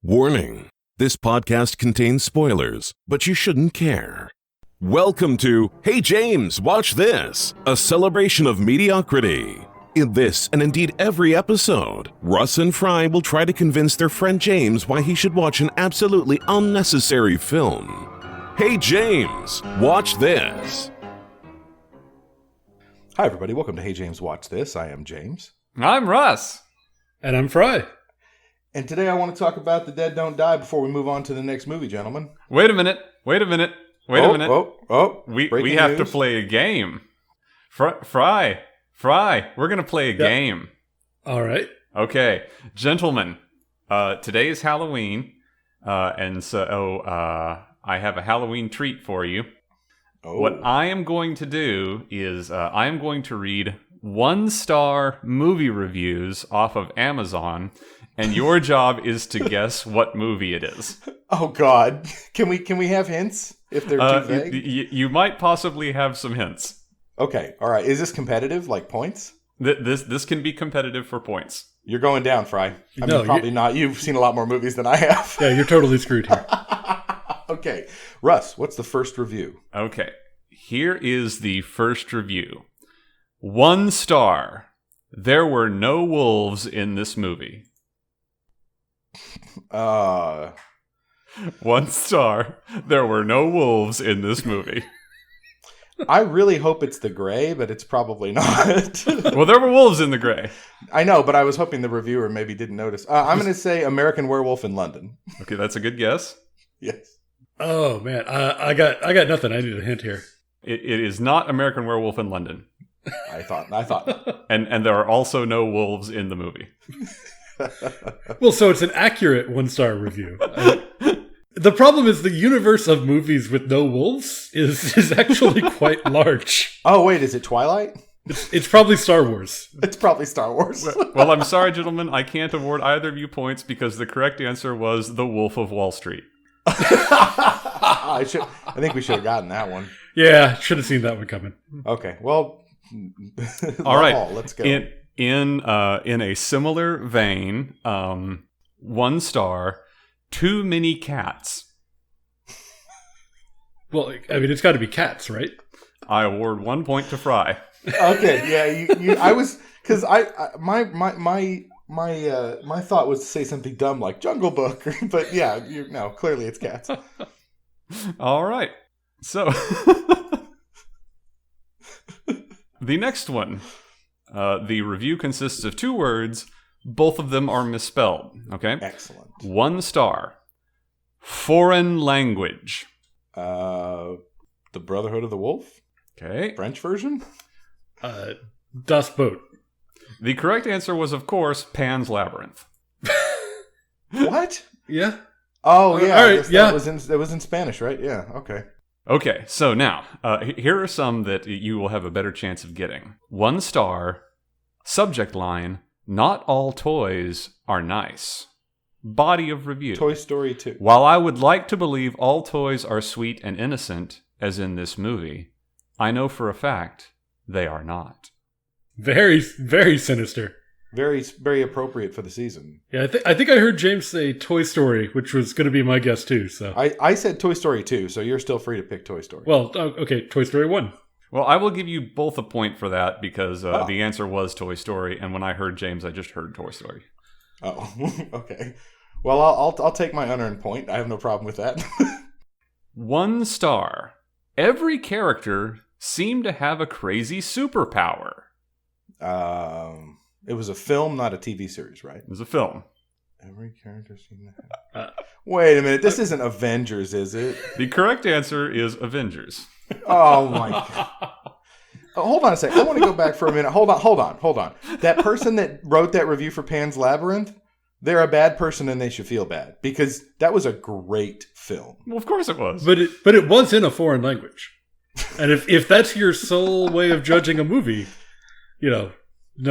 Warning, this podcast contains spoilers, but you shouldn't care. Welcome to Hey James, Watch This, a celebration of mediocrity. In this, and indeed every episode, Russ and Fry will try to convince their friend James why he should watch an absolutely unnecessary film. Hey James, Watch This. Hi everybody, welcome to Hey James, Watch This. I am James. I'm Russ. And I'm Fry. And today I want to talk about The Dead Don't Die before we move on to the next movie, gentlemen. Wait a minute. We have to play a game. Fry, we're going to play a game. All right. Okay, gentlemen, today is Halloween, and so I have a Halloween treat for you. Oh. What I am going to do is I am going to read 1-star movie reviews off of Amazon, and your job is to guess what movie it is. Oh God, can we have hints if they're too vague? You might possibly have some hints. Okay, all right. Is this competitive, like points? This can be competitive for points. You're going down, Fry. I mean, probably not. You've seen a lot more movies than I have. Yeah, you're totally screwed here. Okay, Russ, what's the first review? Okay, here is the first review. 1 star. There were no wolves in this movie. 1 star. There were no wolves in this movie. I really hope it's The Gray, but it's probably not. Well, there were wolves in The Gray. I know, but I was hoping the reviewer maybe didn't notice. I'm going to say American Werewolf in London. Okay, that's a good guess. Yes. Oh man, I got nothing. I need a hint here. It is not American Werewolf in London. I thought. And there are also no wolves in the movie. Well, so it's an accurate 1-star review. The problem is the universe of movies with no wolves is actually quite large. Oh wait, is it Twilight? It's probably Star Wars. It's probably Star Wars. Well, I'm sorry, gentlemen. I can't award either of you points because the correct answer was The Wolf of Wall Street. I think we should have gotten that one. Yeah, should have seen that one coming. Okay, well, all right, let's go. In a similar vein, 1 star, Too Many Cats. Well, I mean, it's got to be cats, right? I award 1 point to Fry. Okay, yeah, I was because my thought was to say something dumb like Jungle Book, but yeah, clearly it's cats. All right, so the next one. The review consists of 2 words. Both of them are misspelled. Okay? Excellent. 1 star. Foreign language. The Brotherhood of the Wolf? Okay. French version? Das Boot. The correct answer was, of course, Pan's Labyrinth. What? Yeah. Oh, yeah. All right, yeah. That was in Spanish, right? Yeah, okay. Okay, so now, here are some that you will have a better chance of getting. 1 star, subject line, not all toys are nice. Body of review. Toy Story 2. While I would like to believe all toys are sweet and innocent, as in this movie, I know for a fact they are not. Very, very sinister. Very, very appropriate for the season. Yeah, I think I heard James say Toy Story, which was going to be my guess too. So I said Toy Story 2, so you're still free to pick Toy Story. Well, okay, Toy Story 1. Well, I will give you both a point for that because the answer was Toy Story, and when I heard James, I just heard Toy Story. Oh, okay. Well, I'll take my unearned point. I have no problem with that. 1 star. Every character seemed to have a crazy superpower. It was a film, not a TV series, right? It was a film. Every character seemed to have... Wait a minute. This isn't Avengers, is it? The correct answer is Avengers. Oh, my God. Hold on a second. I want to go back for a minute. Hold on. That person that wrote that review for Pan's Labyrinth, they're a bad person and they should feel bad because that was a great film. Well, of course it was. But it was in a foreign language. And if that's your sole way of judging a movie, no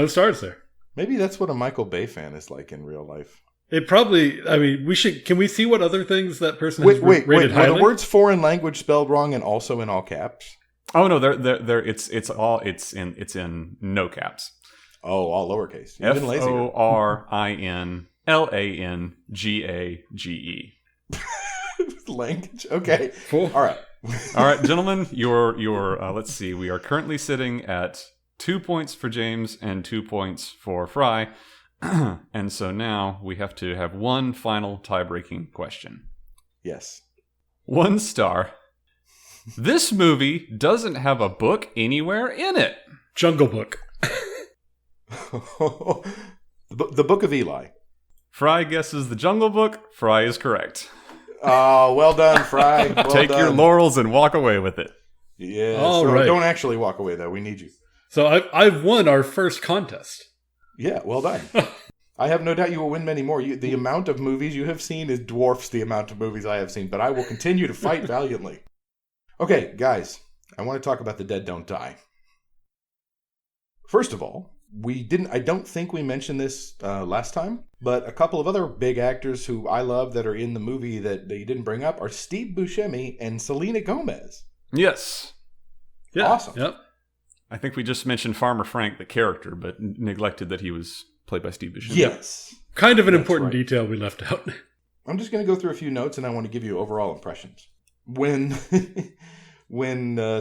stars there. Maybe that's what a Michael Bay fan is like in real life. It probably, I mean, can we see what other things that person has rated highly? Were the words foreign language spelled wrong and also in all caps? Oh no, it's in no caps. Oh, all lowercase. Even lazier. FORIN Langage. Language. Okay. Cool. All right. All right, gentlemen, your let's see. We are currently sitting at 2 points for James and 2 points for Fry. And so now we have to have one final tie-breaking question. Yes. 1 star. This movie doesn't have a book anywhere in it. Jungle Book. The Book of Eli. Fry guesses The Jungle Book. Fry is correct. Oh, well done, Fry. Well Take done. your laurels and walk away with it. Yeah. All so right. Don't actually walk away, though. We need you. So I've won our first contest. Yeah, well done. I have no doubt you will win many more. The amount of movies you have seen dwarfs the amount of movies I have seen, but I will continue to fight valiantly. Okay, guys, I want to talk about The Dead Don't Die. First of all, I don't think we mentioned this last time, but a couple of other big actors who I love that are in the movie that you didn't bring up are Steve Buscemi and Selena Gomez. Yes. Yeah. Awesome. Yep. I think we just mentioned Farmer Frank, the character, but neglected that he was played by Steve Buscemi. Yes. Kind of an That's important right. detail we left out. I'm just going to go through a few notes, and I want to give you overall impressions. When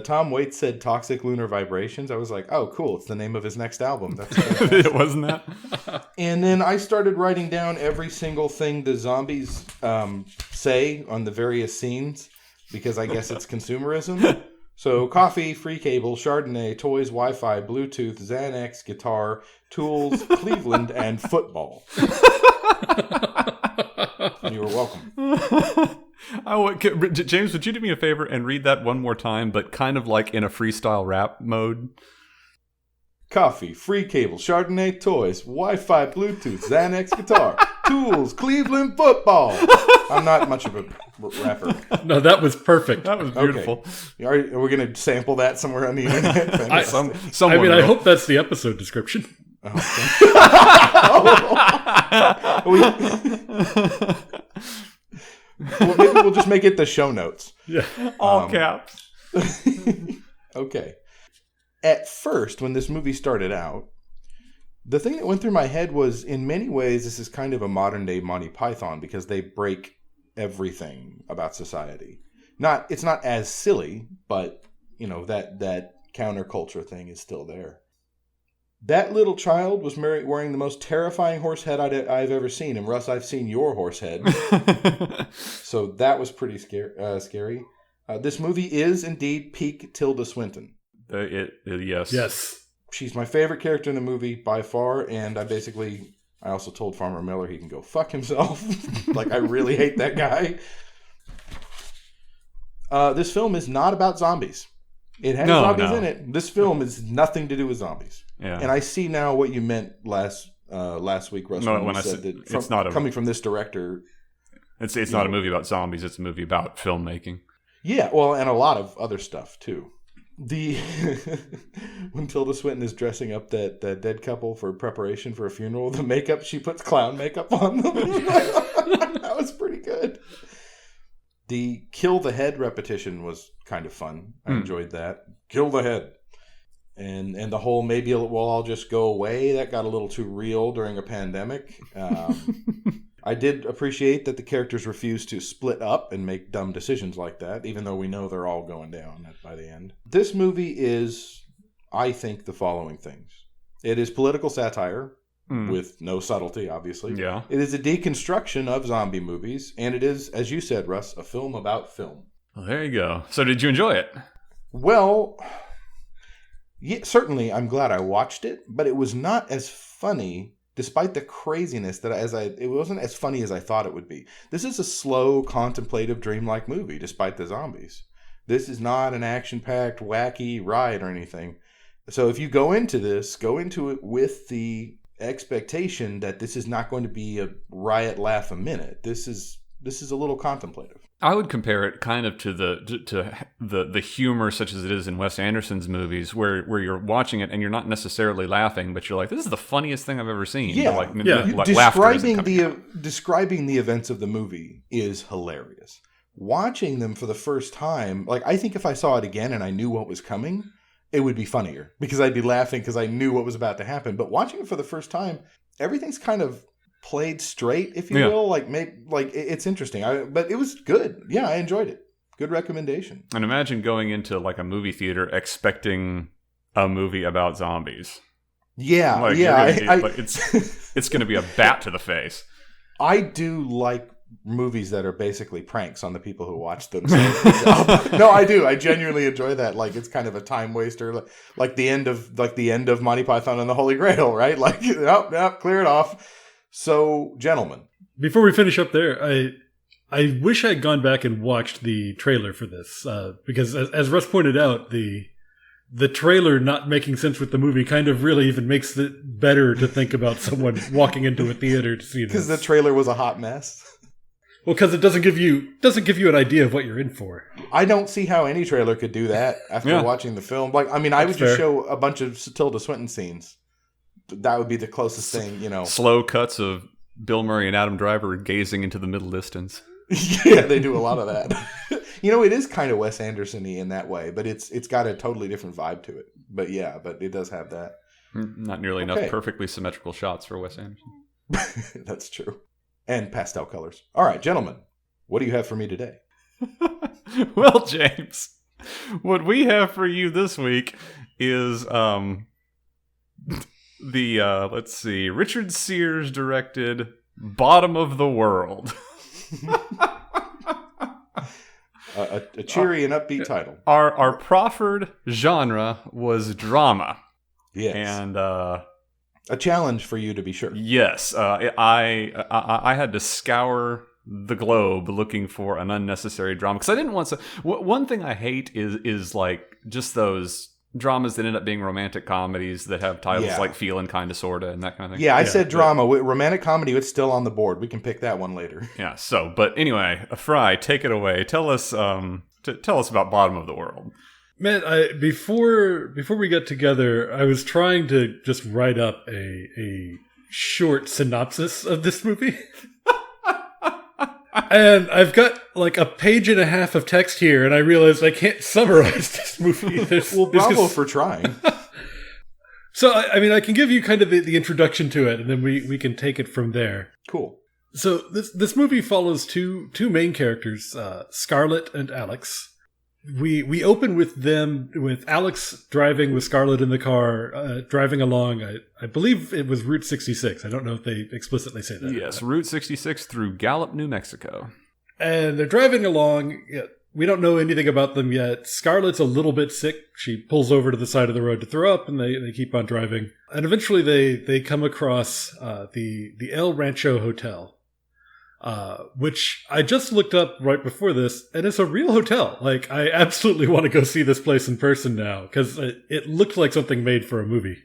Tom Waits said Toxic Lunar Vibrations, I was like, oh, cool. It's the name of his next album. That's fantastic. It wasn't that? And then I started writing down every single thing the zombies say on the various scenes, because I guess it's consumerism. So coffee, free cable, Chardonnay, toys, Wi-Fi, Bluetooth, Xanax, guitar, tools, Cleveland, and football. You were welcome. James, would you do me a favor and read that one more time, but kind of like in a freestyle rap mode? Coffee, free cable, Chardonnay, toys, Wi-Fi, Bluetooth, Xanax, guitar, tools, Cleveland, football. I'm not much of a rapper. No, that was perfect. That was beautiful. Okay. Are we going to sample that somewhere on the internet? I hope that's the episode description. Well, maybe we'll just make it the show notes. Yeah. All caps. Okay. At first, when this movie started out, the thing that went through my head was, in many ways, this is kind of a modern-day Monty Python, because they break everything about society. It's not as silly, but, that counterculture thing is still there. That little child was wearing the most terrifying horse head I've ever seen. And Russ, I've seen your horse head. So that was pretty scary. This movie is indeed peak Tilda Swinton. Yes. Yes. She's my favorite character in the movie by far. And I also told Farmer Miller he can go fuck himself. Like, I really hate that guy. This film is not about zombies. It has zombies in it. This film is nothing to do with zombies. Yeah. And I see now what you meant last week, Russ, when you said that it's not coming from this director. It's not a movie about zombies. It's a movie about filmmaking. Yeah, well, and a lot of other stuff too. When Tilda Swinton is dressing up that dead couple for preparation for a funeral, the makeup, she puts clown makeup on them. That was pretty good. The kill the head repetition was kind of fun. I enjoyed that. Kill the head. And the whole maybe we'll all just go away, that got a little too real during a pandemic. I did appreciate that the characters refused to split up and make dumb decisions like that, even though we know they're all going down by the end. This movie is, I think, the following things. It is political satire. With no subtlety, obviously. Yeah. It is a deconstruction of zombie movies, and it is, as you said, Russ, a film about film. Well, there you go. So did you enjoy it? Well, yeah, certainly I'm glad I watched it, but it was not as funny, despite the craziness it wasn't as funny as I thought it would be. This is a slow, contemplative, dreamlike movie, despite the zombies. This is not an action-packed, wacky ride or anything. So if you go into it with the expectation that this is not going to be a riot laugh a minute. This is a little contemplative. I would compare it kind of to the humor such as it is in Wes Anderson's movies, where you're watching it and you're not necessarily laughing, but you're like, this is the funniest thing I've ever seen. Yeah, describing the events of the movie is hilarious. Watching them for the first time, like, I think if I saw it again and I knew what was coming, it would be funnier because I'd be laughing because I knew what was about to happen. But watching it for the first time, everything's kind of played straight, if you will. Like, it's interesting. But it was good. Yeah, I enjoyed it. Good recommendation. And imagine going into like a movie theater expecting a movie about zombies. Yeah, like, it's going to be a bat to the face. I do like movies that are basically pranks on the people who watch them. No, I do. I genuinely enjoy that. Like, it's kind of a time waster, like the end of Monty Python and the Holy Grail, right? Like, nope, clear it off. So, gentlemen, before we finish up there, I wish I'd gone back and watched the trailer for this because, as Russ pointed out, the trailer not making sense with the movie kind of really even makes it better to think about someone walking into a theater to see this. Because the trailer was a hot mess. Well, because it doesn't give you an idea of what you're in for. I don't see how any trailer could do that after watching the film. Like, I mean, I would just show a bunch of Tilda Swinton scenes. That would be the closest thing, you know. Slow cuts of Bill Murray and Adam Driver gazing into the middle distance. Yeah, they do a lot of that. You know, it is kind of Wes Anderson-y in that way, but it's got a totally different vibe to it. But yeah, but it does have that. Not nearly enough perfectly symmetrical shots for Wes Anderson. That's true. And pastel colors. All right, gentlemen, what do you have for me today? Well, James, what we have for you this week is let's see, Richard Sears directed Bottom of the World. A cheery and upbeat title. Our proffered genre was drama. Yes. And a challenge for you, to be sure. Yes. I had to scour the globe looking for an unnecessary drama because I didn't want to. One thing I hate is like just those dramas that end up being romantic comedies that have titles like Feelin' Kinda Sorta and that kind of thing. Yeah, I said drama. Romantic comedy, it's still on the board. We can pick that one later. Yeah, so, but anyway, Fry, take it away. Tell us about Bottom of the World. Man, before we got together, I was trying to just write up a short synopsis of this movie. And I've got like a page and a half of text here, and I realized I can't summarize this movie. Well, bravo for trying. So, I mean, I can give you kind of the introduction to it, and then we can take it from there. Cool. So this movie follows two main characters, Scarlett and Alex. We open with Alex driving with Scarlett in the car, driving along. I believe it was Route 66. I don't know if they explicitly say that. Yes, Route 66 through Gallup, New Mexico. And they're driving along. We don't know anything about them yet. Scarlett's a little bit sick. She pulls over to the side of the road to throw up, and they keep on driving. And eventually they come across the El Rancho Hotel. Which I just looked up right before this, and it's a real hotel. Like, I absolutely want to go see this place in person now, because it looked like something made for a movie.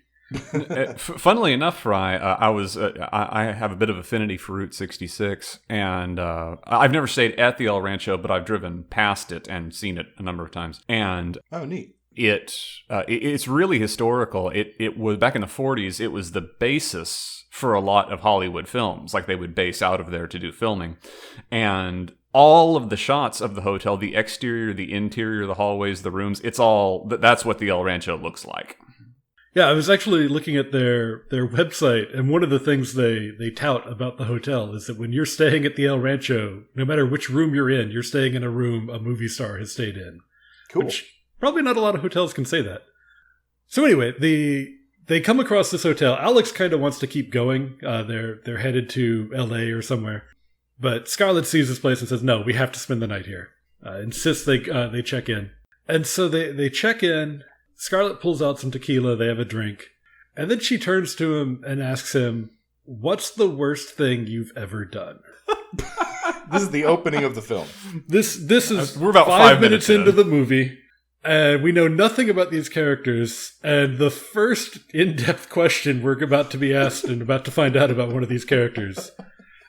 Funnily enough, Fry, I have a bit of affinity for Route 66, and I've never stayed at the El Rancho, but I've driven past it and seen it a number of times. And oh, neat. It's really historical. It was back in the 40s. It was the basis for a lot of Hollywood films. Like, they would base out of there to do filming, and all of the shots of the hotel, the exterior, the interior, the hallways, the rooms, it's all that's what the El Rancho looks like. Yeah, I was actually looking at their website, and one of the things they tout about the hotel is that when you're staying at the El Rancho, no matter which room you're in, you're staying in a room a movie star has stayed in. Cool. Which probably not a lot of hotels can say that. So anyway, they come across this hotel. Alex kind of wants to keep going. They're headed to L.A. or somewhere. But Scarlett sees this place and says, no, we have to spend the night here. Insists they check in. And so they check in. Scarlett pulls out some tequila. They have a drink. And then she turns to him and asks him, what's the worst thing you've ever done? This is the opening of the film. This is we're about 5 minutes into the movie. And we know nothing about these characters. And the first in-depth question we're about to be asked and about to find out about one of these characters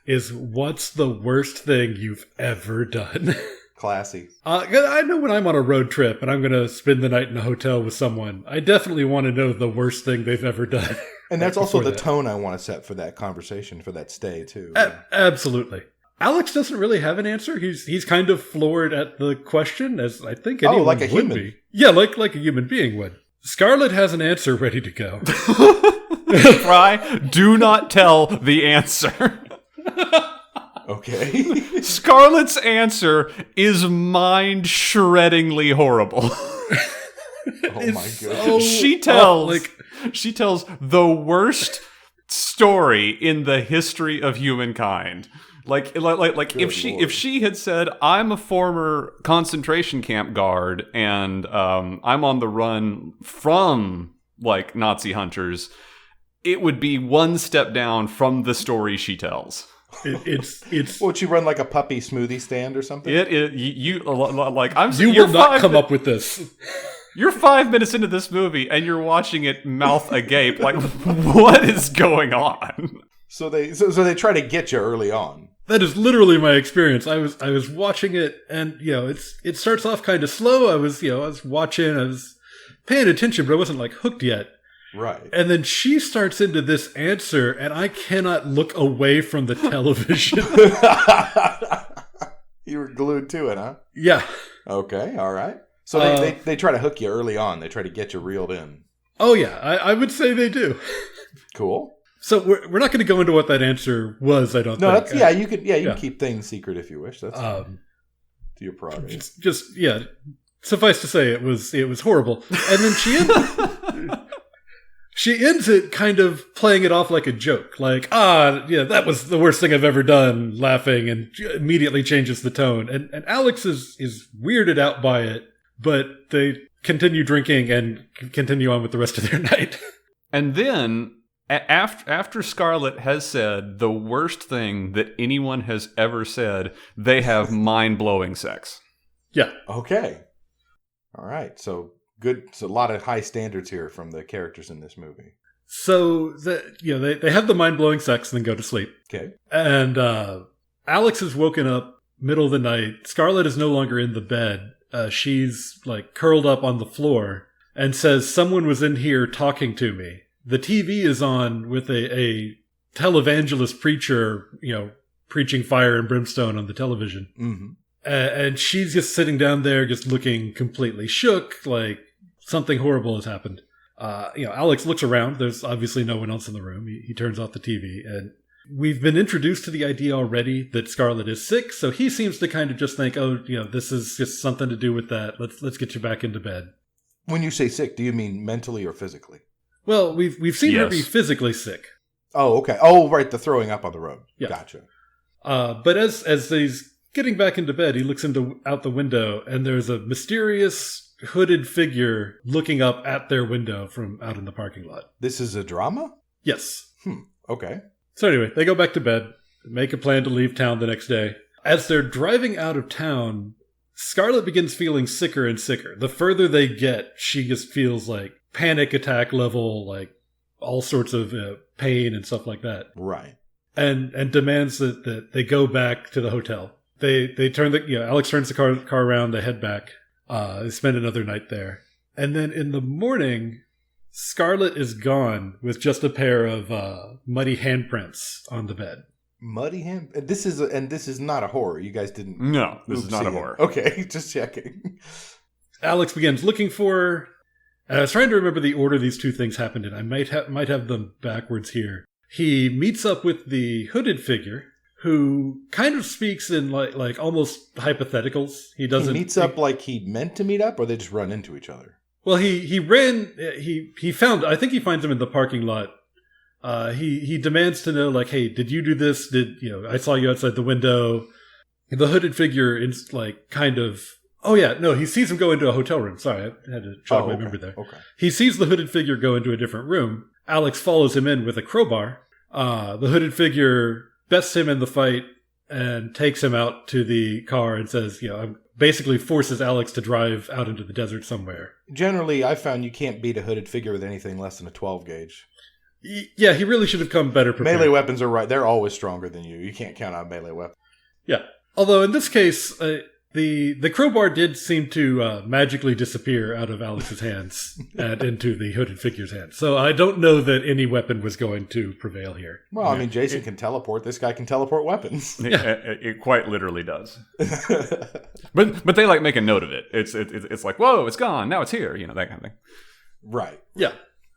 is, what's the worst thing you've ever done? Classy. I know when I'm on a road trip and I'm going to spend the night in a hotel with someone, I definitely want to know the worst thing they've ever done. And that's also the tone I want to set for that conversation, for that stay, too. Absolutely. Alex doesn't really have an answer. He's kind of floored at the question, as I think anyone like a would human. be. Yeah, like a human being would. Scarlett has an answer ready to go. Fry, do not tell the answer. Okay. Scarlett's answer is mind-shreddingly horrible. Oh my god. She tells the worst story in the history of humankind. Like if she had said, I'm a former concentration camp guard and I'm on the run from like Nazi hunters, it would be one step down from the story she tells. It's. Would she run like a puppy smoothie stand or something? You will not come up with this. You're 5 minutes into this movie and you're watching it mouth agape. Like, what is going on? So they try to get you early on. That is literally my experience. I was watching it, and it starts off kind of slow. I was watching, I was paying attention, but I wasn't like hooked yet. Right. And then she starts into this answer, and I cannot look away from the television. You were glued to it, huh? Yeah. Okay, all right. So they try to hook you early on. They try to get you reeled in. Oh, yeah. I would say they do. Cool. So we're not going to go into what that answer was, I don't think. No, that's, you can keep things secret if you wish. That's to your prerogative. Just suffice to say, it was horrible. And then she ends it kind of playing it off like a joke. Like, that was the worst thing I've ever done, laughing, and immediately changes the tone. And Alex is weirded out by it, but they continue drinking and continue on with the rest of their night. And then, after Scarlett has said the worst thing that anyone has ever said, they have mind-blowing sex. Yeah. Okay. All right. So good. So a lot of high standards here from the characters in this movie. So they have the mind-blowing sex and then go to sleep. Okay. And Alex is woken up middle of the night. Scarlett is no longer in the bed. She's like curled up on the floor and says, "Someone was in here talking to me." The TV is on with a televangelist preacher, preaching fire and brimstone on the television. Mm-hmm. And she's just sitting down there, just looking completely shook, like something horrible has happened. Alex looks around. There's obviously no one else in the room. He turns off the TV. And we've been introduced to the idea already that Scarlett is sick. So he seems to kind of just think, this is just something to do with that. Let's get you back into bed. When you say sick, do you mean mentally or physically? Well, we've seen her be physically sick. Oh, okay. Oh, right. The throwing up on the road. Yeah. Gotcha. But as he's getting back into bed, he looks out the window, and there's a mysterious hooded figure looking up at their window from out in the parking lot. This is a drama? Yes. Okay. So anyway, they go back to bed, make a plan to leave town the next day. As they're driving out of town, Scarlett begins feeling sicker and sicker. The further they get, she just feels like panic attack level, like all sorts of pain and stuff like that. Right. And demands that they go back to the hotel. They turn Alex turns the car around, they head back. They spend another night there. And then in the morning, Scarlett is gone with just a pair of muddy handprints on the bed. Muddy hand? This is not a horror. You guys didn't. No, this is not a horror. Okay, just checking. Alex begins looking for her. And I was trying to remember the order these two things happened in. I might have them backwards here. He meets up with the hooded figure, who kind of speaks in like almost hypotheticals. He meets up like he meant to meet up, or they just run into each other. Well, he found. I think he finds him in the parking lot. He demands to know, like, hey, did you do this? I saw you outside the window. The hooded figure is like kind of. Oh, yeah. No, he sees him go into a hotel room. Sorry, I had to jog my memory there. Okay. He sees the hooded figure go into a different room. Alex follows him in with a crowbar. The hooded figure bests him in the fight and takes him out to the car and says, basically forces Alex to drive out into the desert somewhere. Generally, I found you can't beat a hooded figure with anything less than a 12 gauge. Yeah, he really should have come better prepared. Melee weapons are right. They're always stronger than you. You can't count on melee weapons. Yeah. Although in this case, the crowbar did seem to magically disappear out of Alex's hands and into the hooded figure's hands. So I don't know that any weapon was going to prevail here. Well, I mean, Jason can teleport. This guy can teleport weapons. It quite literally does. But they like make a note of it. It's like, whoa, it's gone. Now it's here. That kind of thing. Right. Yeah.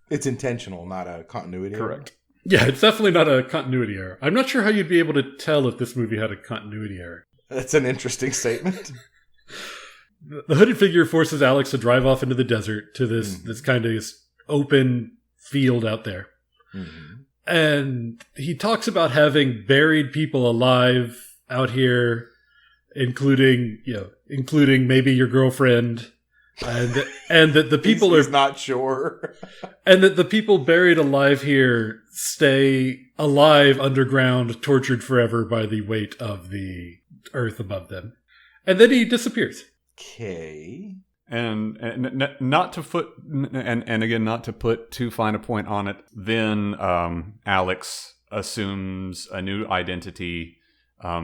It's intentional, not a continuity error. Correct. Yeah, it's definitely not a continuity error. I'm not sure how you'd be able to tell if this movie had a continuity error. That's an interesting statement. The hooded figure forces Alex to drive off into the desert to this kind of open field out there. Mm-hmm. And he talks about having buried people alive out here, including maybe your girlfriend, and that the people he's not sure, and that the people buried alive here stay alive underground, tortured forever by the weight of the earth above them. And then he disappears. Okay. And not to put too fine a point on it, then Alex assumes a new identity,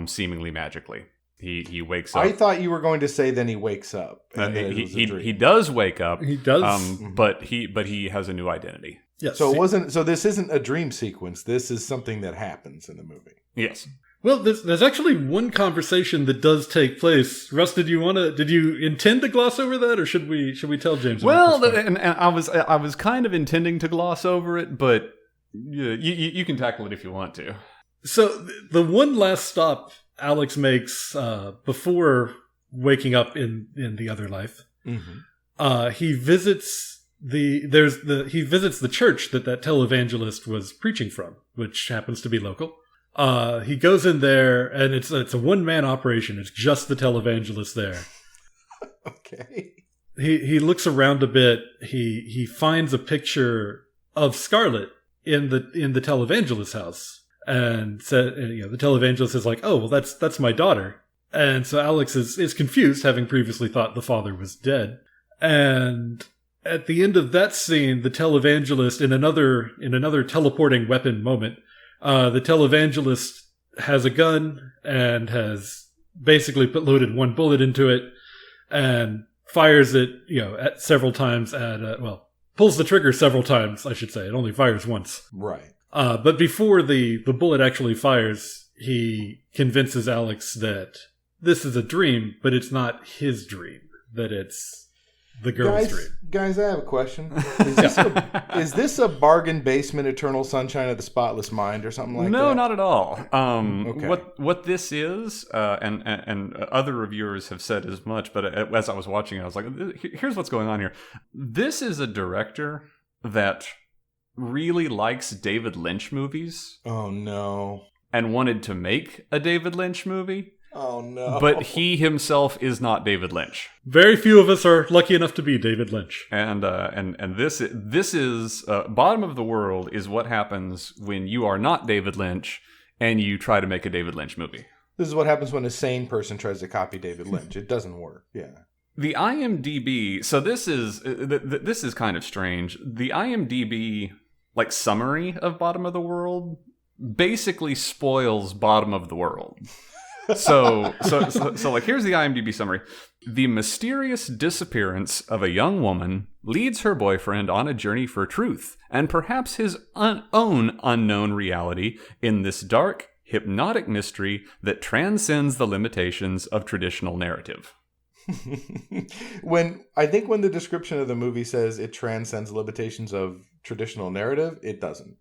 seemingly magically. He wakes up. I thought you were going to say then he wakes up. He does wake up. He does, but he has a new identity. Yes. So it wasn't. So this isn't a dream sequence. This is something that happens in the movie. Yes. Well, there's actually one conversation that does take place. Russ, did you intend to gloss over that, or should we tell James? Well, and I was kind of intending to gloss over it, but you can tackle it if you want to. So the one last stop Alex makes before waking up in the other life, he visits the church that televangelist was preaching from, which happens to be local. He goes in there, and it's a one-man operation. It's just the televangelist there. Okay. He looks around a bit. He finds a picture of Scarlett in the televangelist's house, and said, the televangelist is like, "Oh, well, that's my daughter." And so Alex is confused, having previously thought the father was dead. And at the end of that scene, the televangelist, in another teleporting weapon moment, the televangelist has a gun and has basically loaded one bullet into it and fires it, several times pulls the trigger several times, I should say. It only fires once. Right. But before the bullet actually fires, he convinces Alex that this is a dream, but it's not his dream, that it's the girl's dream. Guys, I have a question. Is this a bargain basement Eternal Sunshine of the Spotless Mind or something like that? No, not at all. Okay. What this is, and other reviewers have said as much, but as I was watching it, I was like, here's what's going on here. This is a director that really likes David Lynch movies. Oh, no. And wanted to make a David Lynch movie. Oh, no. But he himself is not David Lynch. Very few of us are lucky enough to be David Lynch. And this is bottom of the world is what happens when you are not David Lynch and you try to make a David Lynch movie. This is what happens when a sane person tries to copy David Lynch. It doesn't work. Yeah. The IMDb. So this is kind of strange. The IMDb summary of Bottom of the World basically spoils Bottom of the World. So here's the IMDb summary. The mysterious disappearance of a young woman leads her boyfriend on a journey for truth and perhaps his own unknown reality in this dark, hypnotic mystery that transcends the limitations of traditional narrative. When the description of the movie says it transcends the limitations of traditional narrative, it doesn't.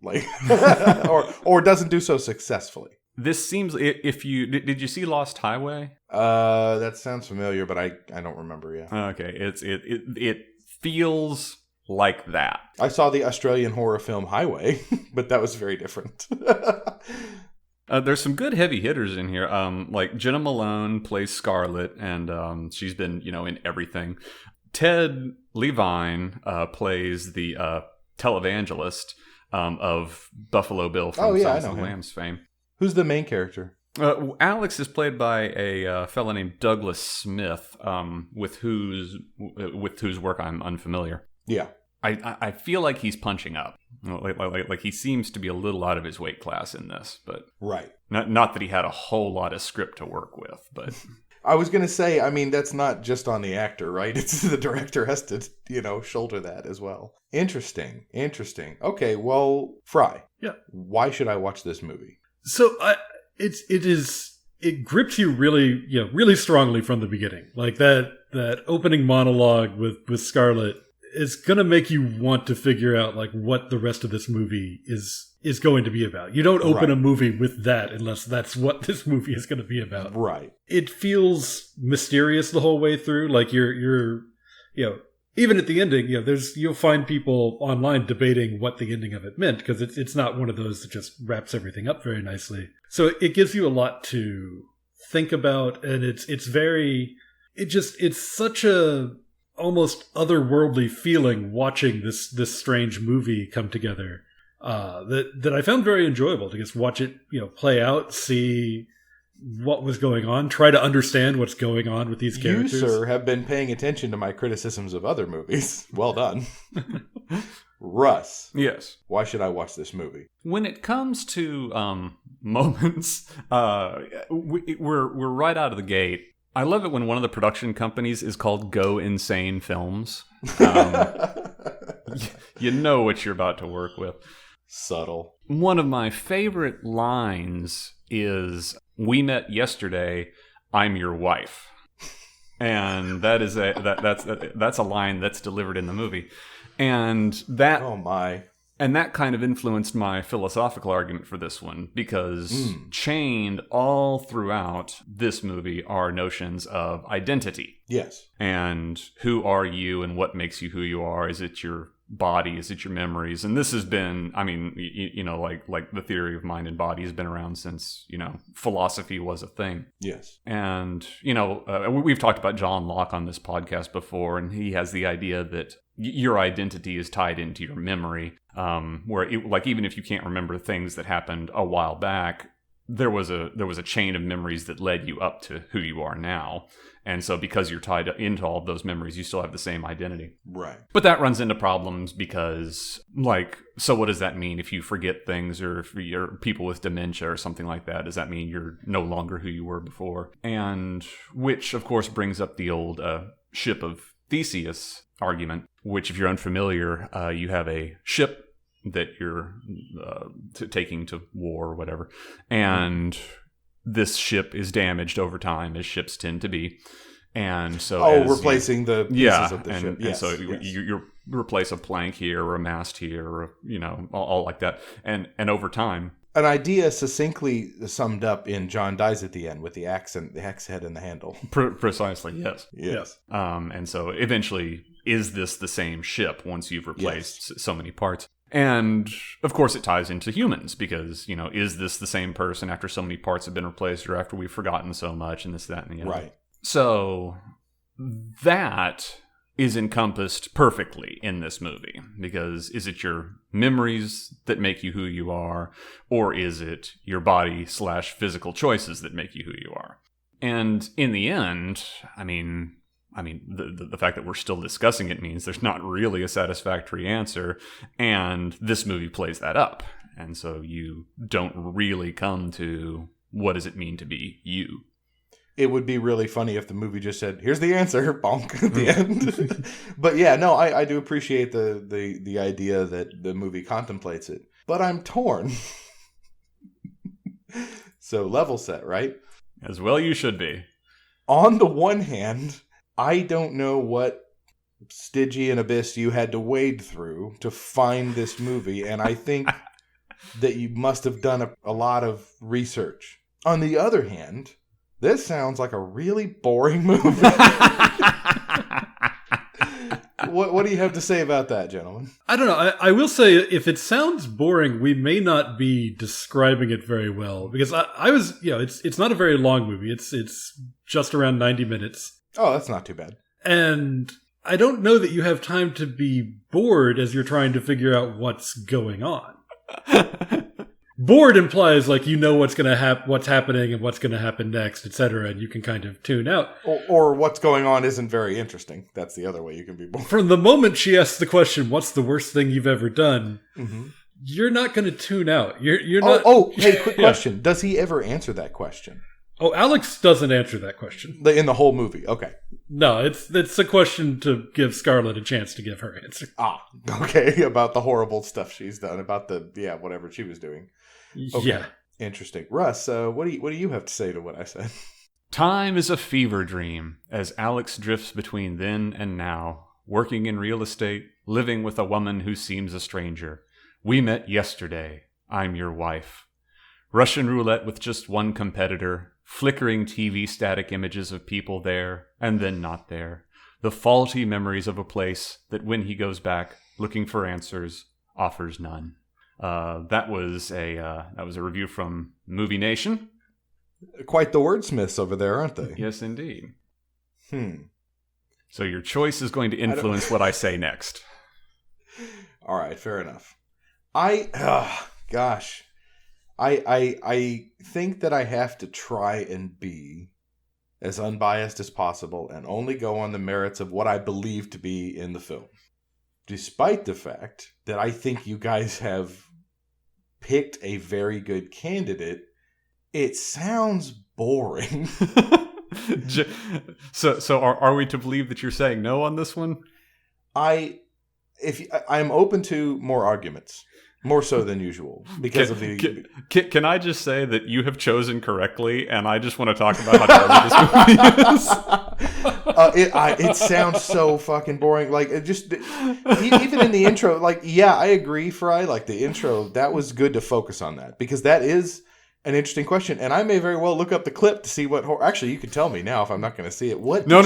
or doesn't do so successfully. This seems, if you did you see Lost Highway? That sounds familiar, but I don't remember. Yeah. Okay, it feels like that. I saw the Australian horror film Highway, but that was very different. There's some good heavy hitters in here. Jenna Malone plays Scarlett, and she's been in everything. Ted Levine plays the televangelist of Buffalo Bill from Silence of the Lambs fame. Who's the main character? Alex is played by a fellow named Douglas Smith, with whose work I'm unfamiliar. Yeah, I feel like he's punching up. Like he seems to be a little out of his weight class in this, but right. Not that he had a whole lot of script to work with, but I was gonna say, that's not just on the actor, right? It's the director has to shoulder that as well. Interesting. Okay, well, Fry. Yeah. Why should I watch this movie? So it grips you really strongly from the beginning. Like that opening monologue with Scarlett is going to make you want to figure out like what the rest of this movie is going to be about. You don't open a movie with that unless that's what this movie is going to be about. Right. It feels mysterious the whole way through. Like you're even at the ending, you'll find people online debating what the ending of it meant, because it's not one of those that just wraps everything up very nicely. So it gives you a lot to think about, and it's such a almost otherworldly feeling watching this strange movie come together, that I found very enjoyable to just watch it, play out, see what was going on, try to understand what's going on with these characters. You, sir, have been paying attention to my criticisms of other movies. Well done. Russ. Yes. Why should I watch this movie? When it comes to moments, we're right out of the gate. I love it when one of the production companies is called Go Insane Films. You know what you're about to work with. Subtle. One of my favorite lines is, "We met yesterday, I'm your wife." And that is that's a line that's delivered in the movie. And that Oh my. And that kind of influenced my philosophical argument for this one, because chained all throughout this movie are notions of identity. Yes. And who are you and what makes you who you are? Is it your body? Is it your memories? And this has been, I mean, like the theory of mind and body has been around since, philosophy was a thing. Yes. And, we've talked about John Locke on this podcast before, and he has the idea that your identity is tied into your memory, where even if you can't remember things that happened a while back, there was a chain of memories that led you up to who you are now. And so because you're tied into all of those memories, you still have the same identity. Right. But that runs into problems because, so what does that mean if you forget things, or if you're people with dementia or something like that? Does that mean you're no longer who you were before? And which, of course, brings up the old ship of Theseus argument, which, if you're unfamiliar, you have a ship that you're taking to war or whatever, and this ship is damaged over time, as ships tend to be. And so replacing the pieces of the ship. Yes, and so you replace a plank here or a mast here, or all like that, and over time, an idea succinctly summed up in John Dies at the End, with the axe head and the handle. Precisely, yes. Yes. And so eventually, is this the same ship once you've replaced so many parts? And of course it ties into humans, because, is this the same person after so many parts have been replaced, or after we've forgotten so much, and this, that, and the other. Right. So that is encompassed perfectly in this movie, because is it your memories that make you who you are, or is it your body / physical choices that make you who you are? And in the end, I mean, the fact that we're still discussing it means there's not really a satisfactory answer, and this movie plays that up. And so you don't really come to, what does it mean to be you? It would be really funny if the movie just said, "Here's the answer," bonk, at the end. But yeah, no, I do appreciate the idea that the movie contemplates it. But I'm torn. So level set, right? As well you should be. On the one hand, I don't know what Stygian abyss you had to wade through to find this movie, and I think that you must have done a lot of research. On the other hand, this sounds like a really boring movie. What do you have to say about that, gentlemen? I don't know. I will say, if it sounds boring, we may not be describing it very well, because I was, it's not a very long movie. It's just around 90 minutes. Oh, that's not too bad. And I don't know that you have time to be bored as you're trying to figure out what's going on. Bored implies what's going to what's happening and what's going to happen next, etc., and you can kind of tune out. Or what's going on isn't very interesting. That's the other way you can be bored. From the moment she asks the question, "What's the worst thing you've ever done?" Mm-hmm. You're not going to tune out. You're not. Hey, quick question: does he ever answer that question? Oh, Alex doesn't answer that question in the whole movie. Okay. No, it's a question to give Scarlett a chance to give her answer. Okay, about the horrible stuff she's done, about whatever she was doing. Okay. Yeah. Interesting. Russ, what do you have to say to what I said? Time is a fever dream, as Alex drifts between then and now, working in real estate, living with a woman who seems a stranger. We met yesterday. I'm your wife. Russian roulette with just one competitor, flickering TV static images of people there and then not there. The faulty memories of a place that when he goes back looking for answers, offers none. That was a review from Movie Nation. Quite the wordsmiths over there, aren't they? Yes, indeed. So your choice is going to influence what I say next. All right, fair enough. I think that I have to try and be as unbiased as possible and only go on the merits of what I believe to be in the film. Despite the fact that I think you guys have picked a very good candidate, it sounds boring. So are we to believe that you're saying no on this one? I'm open to more arguments. More so than usual because of the. Can I just say that you have chosen correctly, and I just want to talk about how garbage this movie is? It sounds so fucking boring. Like it just even in the intro. Like yeah, I agree, Fry. Like the intro, that was good to focus on that because that is an interesting question, and I may very well look up the clip to see what. Actually, you can tell me now if I'm not going to see it. What? No.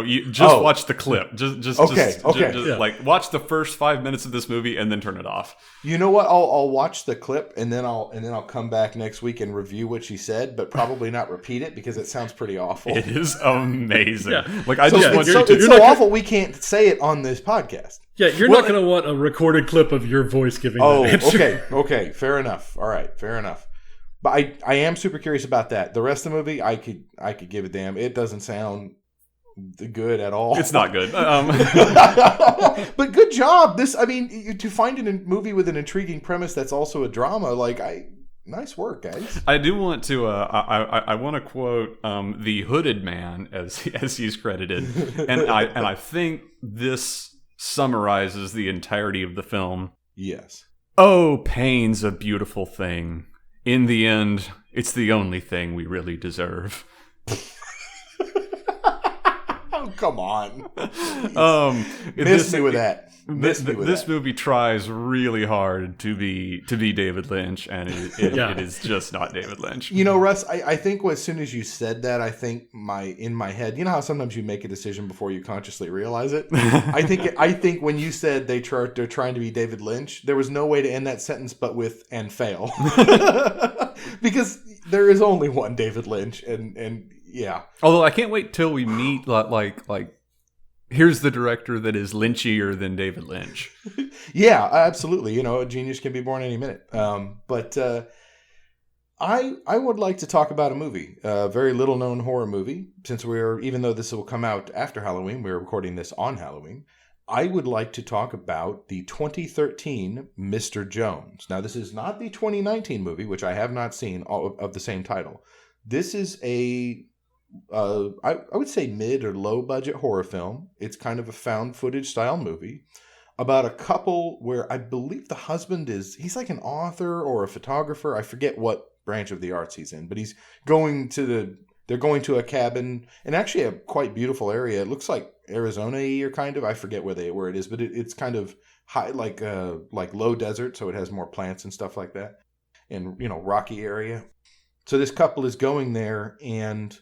You just watch the clip. Just like watch the first 5 minutes of this movie and then turn it off. You know what? I'll watch the clip and then I'll come back next week and review what she said, but probably not repeat it because it sounds pretty awful. It is amazing. Yeah. Like I just want it's so awful we can't say it on this podcast. Yeah, you're not going to want a recorded clip of your voice giving that answer. Okay, fair enough. All right, fair enough. But I am super curious about that. The rest of the movie, I could give a damn. It doesn't sound good at all. It's not good. But good job. To find a movie with an intriguing premise that's also a drama, nice work, guys. I do want to. I want to quote the hooded man as he's credited, and I think this summarizes the entirety of the film. Yes. Oh, pain's a beautiful thing. In the end, it's the only thing we really deserve. Oh, come on. Miss me with that. This movie tries really hard to be David Lynch, and it is just not David Lynch. You know, Russ, I think as soon as you said that, I think in my head, you know how sometimes you make a decision before you consciously realize it? I think when you said they're trying to be David Lynch, there was no way to end that sentence but with "and fail." Because there is only one David Lynch, and yeah. Although I can't wait till we meet like here's the director that is Lynchier than David Lynch. Yeah, absolutely. You know, a genius can be born any minute. But I would like to talk about a movie, a very little known horror movie. Since even though this will come out after Halloween, we're recording this on Halloween. I would like to talk about the 2013 Mr. Jones. Now, this is not the 2019 movie, which I have not seen, of the same title. This is I would say mid or low budget horror film. It's kind of a found footage style movie about a couple where I believe the husband he's like an author or a photographer. I forget what branch of the arts he's in, but they're going to a cabin and actually a quite beautiful area. It looks like Arizona-y or kind of. I forget where it is, but it's kind of high, like low desert, so it has more plants and stuff like that, and rocky area. So this couple is going there, and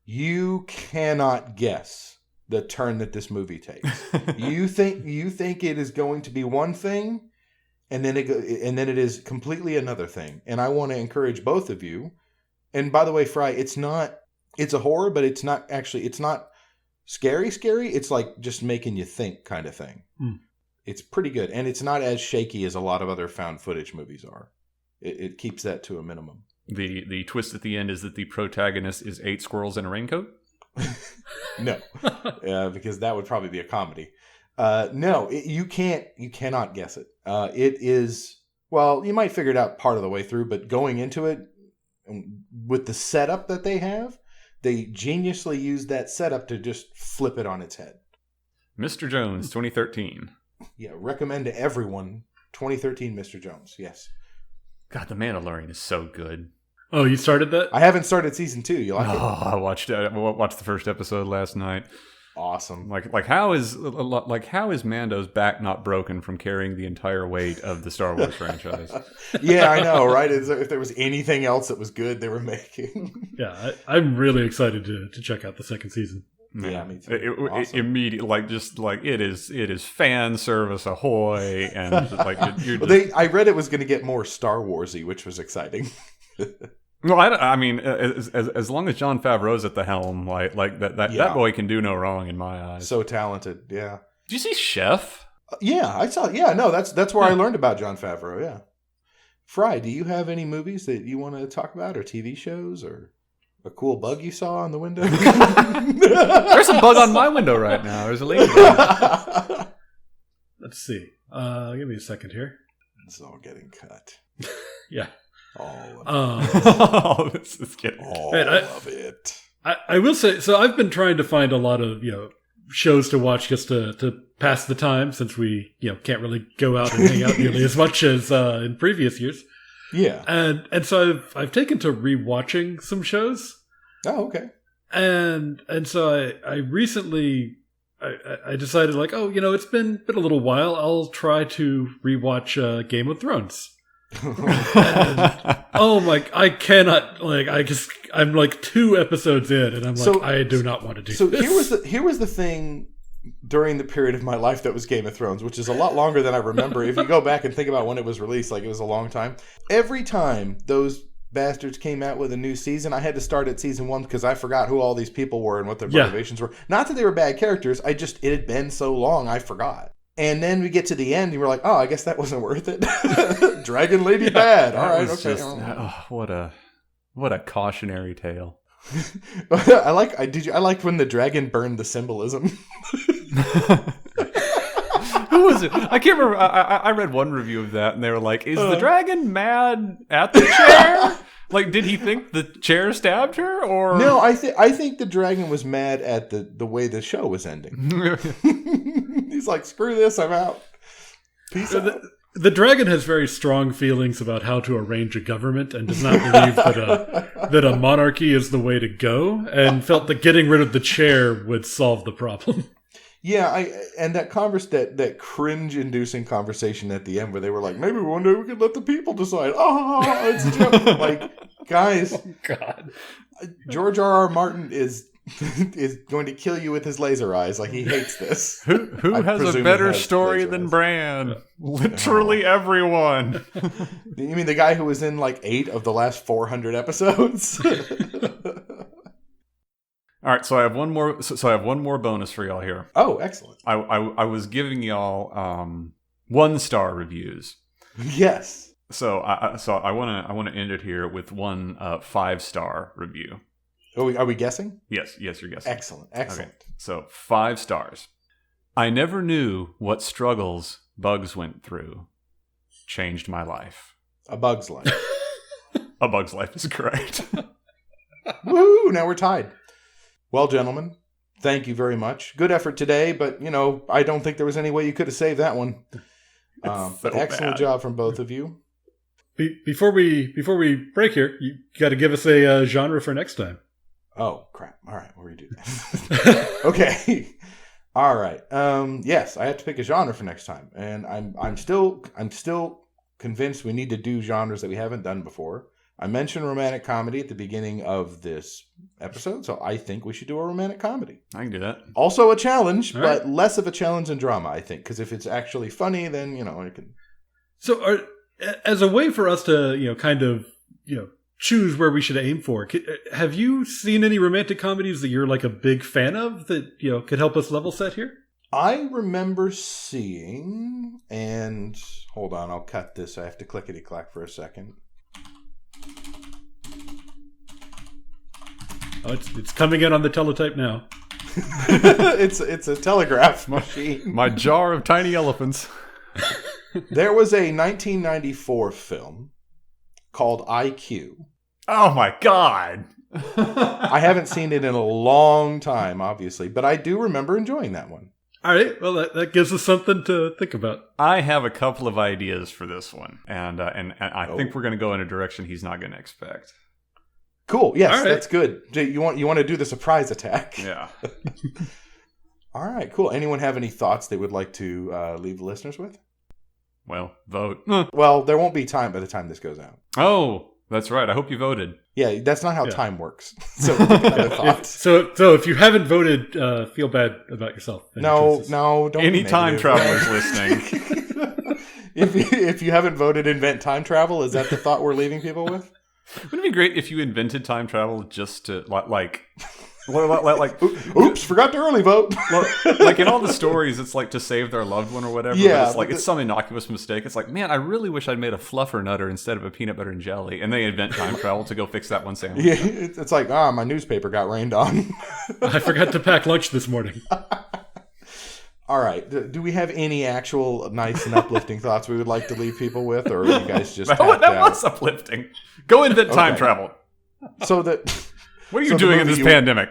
you cannot guess the turn that this movie takes. You think it is going to be one thing, and then it is completely another thing. And I want to encourage both of you. And by the way, Fry, it's a horror, but it's not scary. It's like just making you think kind of thing. It's pretty good, and it's not as shaky as a lot of other found footage movies are. It keeps that to a minimum. The twist at the end is that the protagonist is 8 squirrels in a raincoat? No, because that would probably be a comedy. No, you cannot guess it. It is, well, you might figure it out part of the way through, but going into it, with the setup that they have, they geniusly use that setup to just flip it on its head. Mr. Jones, 2013. Yeah, recommend to everyone, 2013 Mr. Jones, yes. God, The Mandalorian is so good. Oh, you started that? I haven't started season 2. You like it? I watched the first episode last night. awesome. Like how is Mando's back not broken from carrying the entire weight of the Star Wars franchise? Yeah, I know, right? If there was anything else that was good they were making. Yeah, I'm really excited to check out the second season. Yeah, me too. Awesome. Immediately, it is fan service ahoy, and I read it was going to get more Star Warsy, which was exciting. No, I mean, as long as Jon Favreau's at the helm, that boy can do no wrong in my eyes. So talented, yeah. Did you see Chef? Yeah, I saw. Yeah, no, that's where I learned about Jon Favreau. Yeah. Fry, do you have any movies that you want to talk about, or TV shows, or a cool bug you saw on the window? There's a bug on my window right now. There's a lady. Let's see. Give me a second here. It's all getting cut. Yeah. All of it. This is getting all of it. I will say, so I've been trying to find a lot of shows to watch just to pass the time, since we can't really go out and hang out nearly as much as in previous years. Yeah, and so I've taken to rewatching some shows. Oh, okay. And so I recently I decided, like, it's been a little while. I'll try to rewatch Game of Thrones. Oh my! I cannot. I'm like 2 episodes in, and I'm like, I do not want to do. So this. Here was the thing during the period of my life that was Game of Thrones, which is a lot longer than I remember. If you go back and think about when it was released, like, it was a long time. Every time those bastards came out with a new season, I had to start at season 1 because I forgot who all these people were and what their motivations were. Not that they were bad characters. It had been so long, I forgot. And then we get to the end, and we're like, oh, I guess that wasn't worth it. Dragon Lady bad. All right, okay. What a cautionary tale. I liked when the dragon burned the symbolism. Who was it? I can't remember. I read one review of that, and they were like, is the dragon mad at the chair? Like, did he think the chair stabbed her, or no? I think the dragon was mad at the way the show was ending. He's like, screw this, I'm out. Peace out. The dragon has very strong feelings about how to arrange a government, and does not believe that a monarchy is the way to go, and felt that getting rid of the chair would solve the problem. Yeah, and that cringe-inducing conversation at the end where they were like, maybe one day we could let the people decide. Oh, it's like, guys, oh, God. George R.R. Martin is going to kill you with his laser eyes. Like, he hates this. Who has a better story than Bran? Literally everyone. You mean the guy who was in like 8 of the last 400 episodes? All right, so I have one more. So I have one more bonus for y'all here. Oh, excellent! I was giving y'all 1-star reviews. Yes. So I want to end it here with one 5-star review. Are we guessing? Yes, you're guessing. Excellent. Okay. So 5 stars. I never knew what struggles Bugs went through. Changed my life. A Bug's Life. A Bug's Life is correct. Woo! Now we're tied. Well, gentlemen, thank you very much. Good effort today, but, I don't think there was any way you could have saved that one. But excellent job from both of you. Before we break here, you got to give us a genre for next time. Oh, crap. All right, we'll redo that. Okay. All right. Yes, I have to pick a genre for next time, and I'm still convinced we need to do genres that we haven't done before. I mentioned romantic comedy at the beginning of this episode, so I think we should do a romantic comedy. I can do that. Also a challenge, all but right. Less of a challenge than drama, I think, because if it's actually funny, then, I can... So as a way for us to, kind of, choose where we should aim for, have you seen any romantic comedies that you're like a big fan of that, could help us level set here? I remember seeing, and hold on, I'll cut this. I have to clickety-clack for a second. Oh, it's coming in on the teletype now. It's a telegraph machine. My jar of tiny elephants. There was a 1994 film called IQ. Oh my God. I haven't seen it in a long time, obviously, but I do remember enjoying that one. All right, well, that gives us something to think about. I have a couple of ideas for this one, and I think we're going to go in a direction he's not going to expect. Cool. Yes, right. That's good. You want to do the surprise attack? Yeah. All right, cool. Anyone have any thoughts they would like to leave the listeners with? Well, vote. Well, there won't be time by the time this goes out. Oh, that's right. I hope you voted. Yeah, that's not how Yeah. time works. So, another thought. So if you haven't voted, feel bad about yourself. and your No, choices. don't. Any be time negative. travelers listening. If you haven't voted, invent time travel. Is that the thought we're leaving people with? Wouldn't it be great if you invented time travel just to like Oops, forgot to early vote. like in all the stories, it's like to save their loved one or whatever. Yeah, but it's like but it's some innocuous mistake. It's like, man, I really wish I'd made a fluffernutter instead of a peanut butter and jelly, and they invent time travel to go fix that one sandwich. Yeah, it's like, my newspaper got rained on. I forgot to pack lunch this morning. All right. Do we have any actual nice and uplifting thoughts we would like to leave people with, or are you guys just tapped that out? was uplifting. Go invent time Okay. travel. So that What are you So the doing in movie this you- pandemic?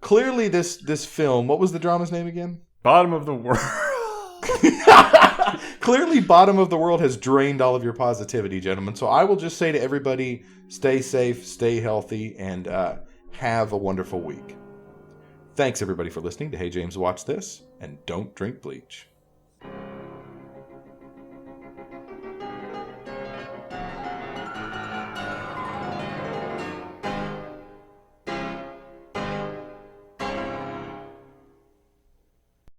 clearly this film, what was the drama's name again? Bottom of the world. Clearly, Bottom of the World has drained all of your positivity, gentlemen. So I will just say to everybody, stay safe, stay healthy, and have a wonderful week. Thanks, everybody, for listening to Hey James, Watch This, and don't drink bleach.